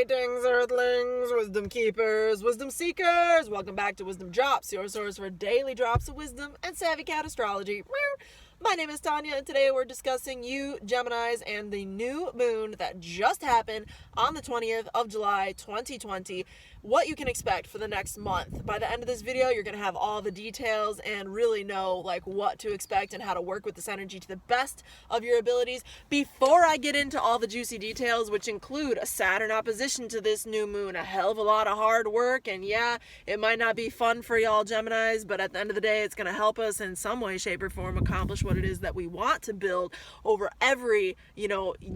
Greetings, Earthlings, wisdom keepers, wisdom seekers. Welcome back to WizdomDropz, your source for daily drops of wisdom and savvy cat astrology. My name is Tonya, and today we're discussing you, Geminis, and the new moon that just happened on the 20th of July, 2020. What you can expect for the next month. By the end of this video, you're going to have all the details and really know like what to expect and how to work with this energy to the best of your abilities. Before I get into all the juicy details, which include a Saturn opposition to this new moon, a hell of a lot of hard work, and yeah, it might not be fun for y'all Geminis, but at the end of the day, it's going to help us in some way, shape, or form accomplish what it is that we want to build over every,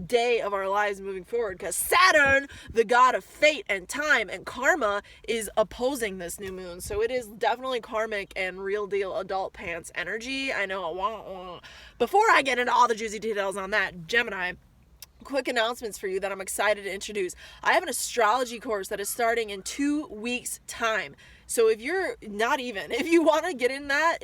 day of our lives moving forward. Because Saturn, the god of fate and time and karma, is opposing this new moon. So it is definitely karmic and real deal adult pants energy. I know. Before I get into all the juicy details on that, Gemini, quick announcements for you that I'm excited to introduce. I have an astrology course that is starting in 2 weeks' time. So if you want to get in that,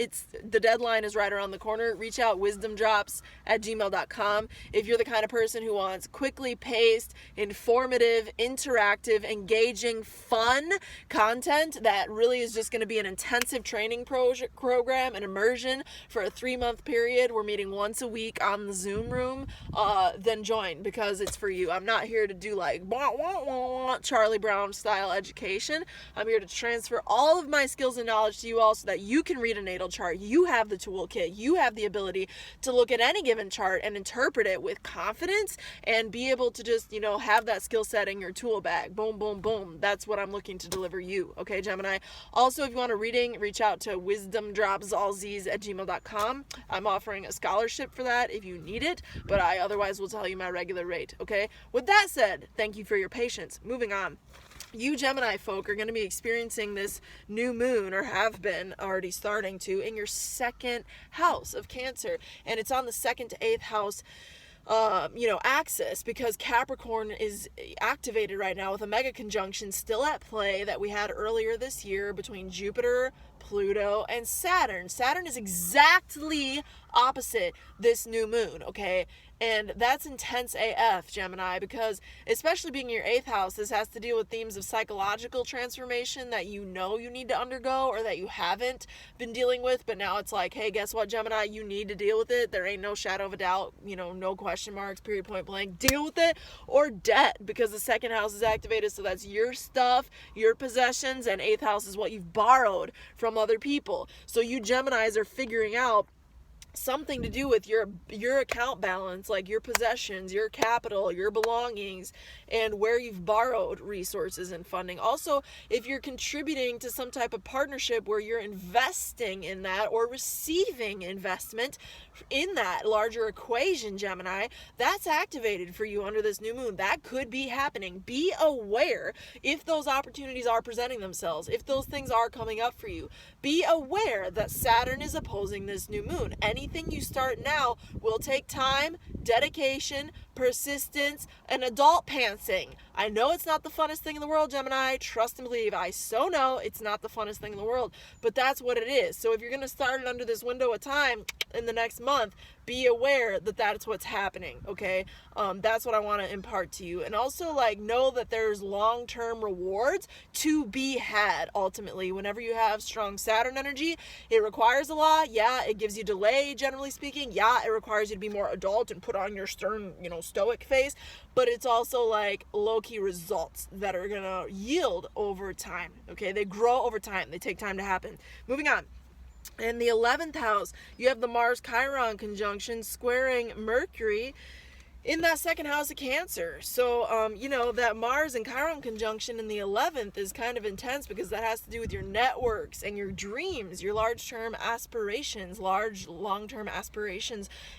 the deadline is right around the corner. Reach out, WizdomDropz@gmail.com. If you're the kind of person who wants quickly paced, informative, interactive, engaging, fun content that really is just going to be an intensive training program, an immersion for a 3-month period. We're meeting once a week on the Zoom room. Then join, because it's for you. I'm not here to do like Charlie Brown style education. I'm here to transfer all of my skills and knowledge to you all so that you can read a natal chart. You have the toolkit. You have the ability to look at any given chart and interpret it with confidence and be able to just, have that skill set in your tool bag. Boom, boom, boom. That's what I'm looking to deliver you. Okay, Gemini? Also, if you want a reading, reach out to WizdomDropz@gmail.com. I'm offering a scholarship for that if you need it, but I otherwise will tell you my regular rate. Okay? With that said, thank you for your patience. Moving on. You Gemini folk are going to be experiencing this new moon, or have been already starting to, in your second house of Cancer. And it's on the 2nd to 8th house axis, because Capricorn is activated right now with a mega conjunction still at play that we had earlier this year between Jupiter, Pluto, and Saturn. Saturn is exactly opposite this new moon, okay? And that's intense AF, Gemini, because especially being in your 8th house, this has to deal with themes of psychological transformation that you need to undergo or that you haven't been dealing with. But now it's like, hey, guess what, Gemini? You need to deal with it. There ain't no shadow of a doubt, no question marks, period, point blank. Deal with it, or debt, because the 2nd house is activated. So that's your stuff, your possessions, and 8th house is what you've borrowed from other people. So you Geminis are figuring out something to do with your account balance, like your possessions, your capital, your belongings, and where you've borrowed resources and funding. Also, if you're contributing to some type of partnership where you're investing in that or receiving investment in that larger equation, Gemini, that's activated for you under this new moon. That could be happening. Be aware if those opportunities are presenting themselves, if those things are coming up for you. Be aware that Saturn is opposing this new moon. Anything you start now will take time, dedication, persistence, and adult pantsing. I know it's not the funnest thing in the world, Gemini. Trust and believe. I so know it's not the funnest thing in the world, but that's what it is. So if you're going to start it under this window of time in the next month, be aware that that's what's happening, okay? That's what I want to impart to you. And also, know that there's long-term rewards to be had, ultimately. Whenever you have strong Saturn energy, it requires a lot. Yeah, it gives you delay, generally speaking. Yeah, it requires you to be more adult and put on your stern, stoic face. But it's also, low-key results that are going to yield over time, okay? They grow over time. They take time to happen. Moving on. In the 11th house, you have the Mars-Chiron conjunction squaring Mercury in that 2nd house of Cancer. So, that Mars and Chiron conjunction in the 11th is kind of intense, because that has to do with your networks and your dreams, your long-term aspirations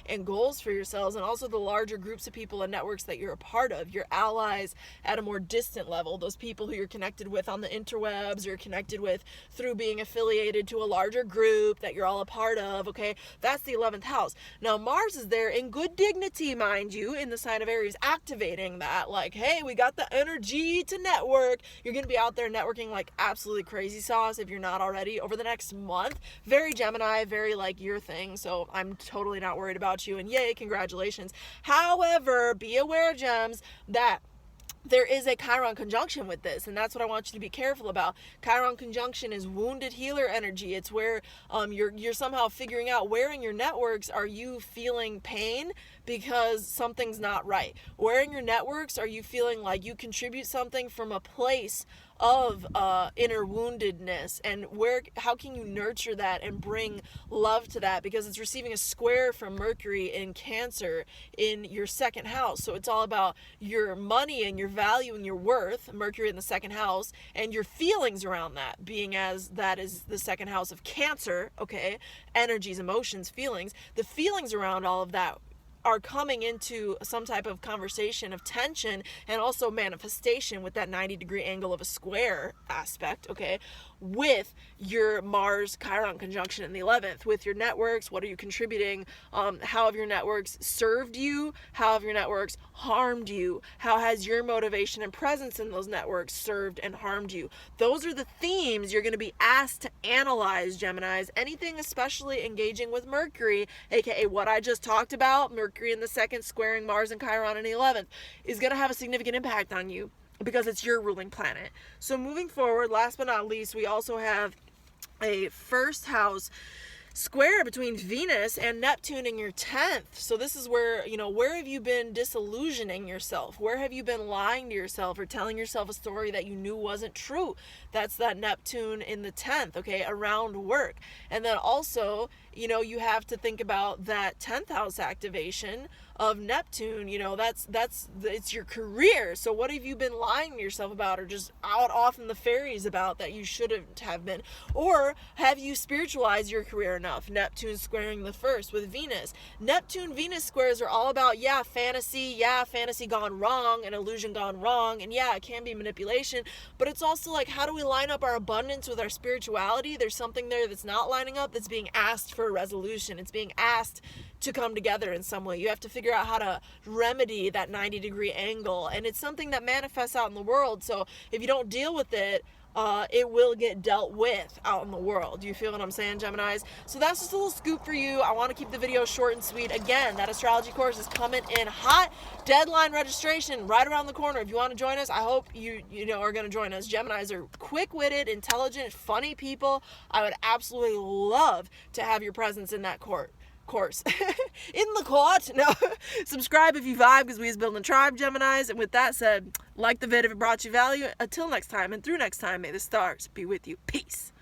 and goals for yourselves, and also the larger groups of people and networks that you're a part of, your allies at a more distant level, those people who you're connected with on the interwebs, you're connected with through being affiliated to a larger group that you're all a part of, okay? That's the 11th house. Now, Mars is there in good dignity, mind you, in the sign of Aries, activating that, hey, we got the energy to network. You're going to be out there networking like absolutely crazy sauce if you're not already over the next month. Very Gemini, very your thing. So I'm totally not worried about you, and yay, congratulations. However, be aware, Gems, that there is a Chiron conjunction with this, and that's what I want you to be careful about. Chiron conjunction is wounded healer energy. It's where you're somehow figuring out where in your networks are you feeling pain because something's not right. Where in your networks are you feeling like you contribute something from a place of inner woundedness, and how can you nurture that and bring love to that, because it's receiving a square from Mercury in Cancer in your second house. So it's all about your money and your value and your worth, Mercury in the second house, and your feelings around that, being as that is the second house of Cancer, okay, energies, emotions, feelings. The feelings around all of that are coming into some type of conversation of tension and also manifestation with that 90-degree angle of a square aspect, okay, with your Mars Chiron conjunction in the 11th, with your networks. What are you contributing? How have your networks served you? How have your networks harmed you? How has your motivation and presence in those networks served and harmed you? Those are the themes you're going to be asked to analyze, Geminis. Anything especially engaging with Mercury, aka what I just talked about, Mercury in the second squaring Mars and Chiron in the 11th, is going to have a significant impact on you, because it's your ruling planet. So moving forward, last but not least, we also have a first house square between Venus and Neptune in your 10th. So this is where, where have you been disillusioning yourself? Where have you been lying to yourself or telling yourself a story that you knew wasn't true? That's that Neptune in the 10th, okay, around work. And then also, you have to think about that 10th house activation of Neptune. It's your career. So what have you been lying to yourself about, or just out off in the fairies about that you shouldn't have been? Or have you spiritualized your career enough? Neptune squaring the first with Venus. Neptune-Venus squares are all about, fantasy gone wrong, an illusion gone wrong, and it can be manipulation, but it's also like, how do we line up our abundance with our spirituality? There's something there that's not lining up, that's being asked for a resolution. It's being asked to come together in some way. You have to figure out how to remedy that 90-degree angle, and it's something that manifests out in the world. So if you don't deal with it, it will get dealt with out in the world. Do you feel what I'm saying, Geminis? So that's just a little scoop for you. I want to keep the video short and sweet. Again, that astrology course is coming in hot. Deadline registration right around the corner. If you want to join us, I hope you are going to join us. Geminis are quick-witted, intelligent, funny people. I would absolutely love to have your presence in that course. In the court. No. Subscribe if you vibe, because we is building a tribe, Geminis. And with that said, like the vid if it brought you value. Until next time, and through next time, may the stars be with you. Peace.